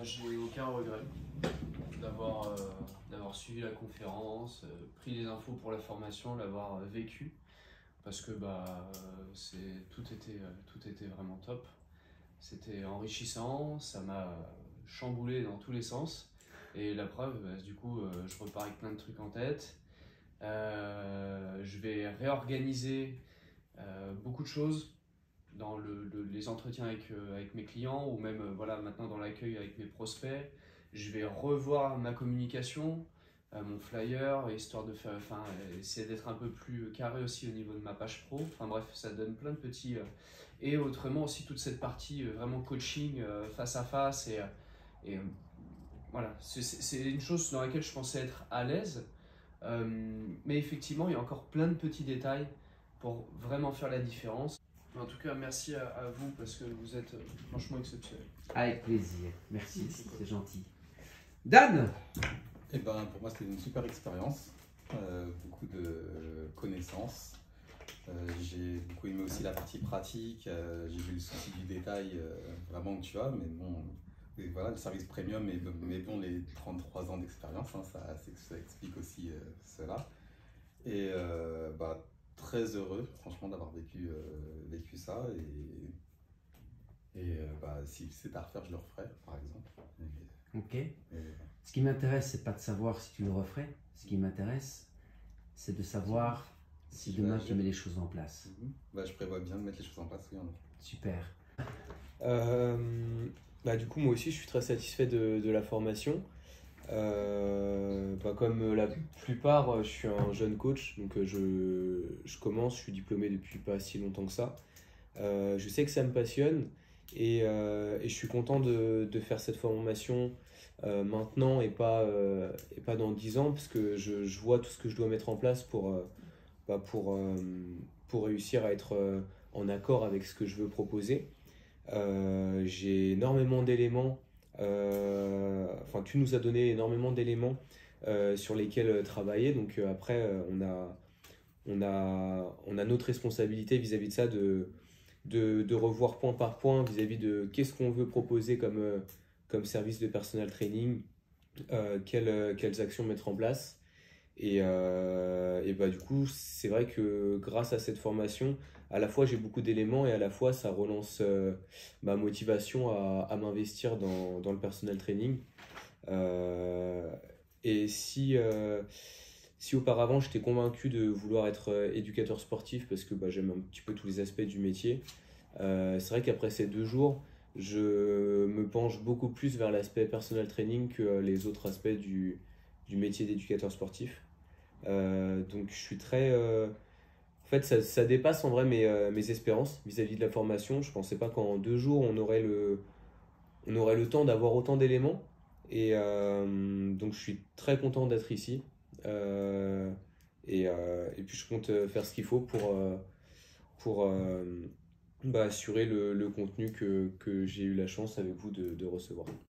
J'ai aucun regret d'avoir suivi la conférence, pris les infos pour la formation, l'avoir vécu, parce que tout était vraiment top. C'était enrichissant, ça m'a chamboulé dans tous les sens. Et la preuve, du coup, je repars avec plein de trucs en tête. Je vais réorganiser beaucoup de choses dans les entretiens avec mes clients ou même voilà, maintenant dans l'accueil avec mes prospects. Je vais revoir ma communication, mon flyer, histoire de faire, essayer d'être un peu plus carré aussi au niveau de ma page pro. Enfin bref, ça donne plein de petits... et autrement aussi toute cette partie vraiment coaching face à face. Et voilà, c'est une chose dans laquelle je pensais être à l'aise. Mais effectivement, il y a encore plein de petits détails pour vraiment faire la différence. En tout cas, merci à vous parce que vous êtes franchement exceptionnel. Avec plaisir, merci, c'est gentil. Dan? Eh ben, pour moi, c'était une super expérience, beaucoup de connaissances. J'ai beaucoup aimé aussi la partie pratique, j'ai vu le souci du détail vraiment que tu as, mais bon, et voilà, le service premium, mais bon, les 33 ans d'expérience, hein, ça explique aussi cela. Et très heureux, franchement, d'avoir vécu ça. Si c'est à refaire, je le referai, par exemple. Ok. Ce qui m'intéresse, c'est pas de savoir si tu le referais. Ce qui m'intéresse, c'est de savoir si demain tu mets les choses en place. Je prévois bien de mettre les choses en place, oui. Super. Du coup, moi aussi, je suis très satisfait de la formation. Comme la plupart, je suis un jeune coach, donc je commence, je suis diplômé depuis pas si longtemps que ça. Je sais que ça me passionne et je suis content de faire cette formation maintenant et pas dans 10 ans, parce que je vois tout ce que je dois mettre en place pour réussir à être en accord avec ce que je veux proposer. J'ai énormément d'éléments, tu nous as donné énormément d'éléments sur lesquels travailler, donc après on a notre responsabilité vis-à-vis de ça, de revoir point par point vis-à-vis de qu'est-ce qu'on veut proposer comme service de personal training, quelles actions mettre en place. Du coup, c'est vrai que grâce à cette formation, à la fois j'ai beaucoup d'éléments et à la fois ça relance ma motivation à m'investir dans le personal training. Si auparavant j'étais convaincu de vouloir être éducateur sportif parce que j'aime un petit peu tous les aspects du métier, c'est vrai qu'après ces 2 jours, je me penche beaucoup plus vers l'aspect personal training que les autres aspects du métier d'éducateur sportif. Donc je suis très... En fait, ça dépasse en vrai mes espérances vis-à-vis de la formation. Je ne pensais pas qu'en 2 jours, on aurait le temps d'avoir autant d'éléments. Et donc je suis très content d'être ici. Et puis je compte faire ce qu'il faut pour assurer le contenu que j'ai eu la chance avec vous de recevoir.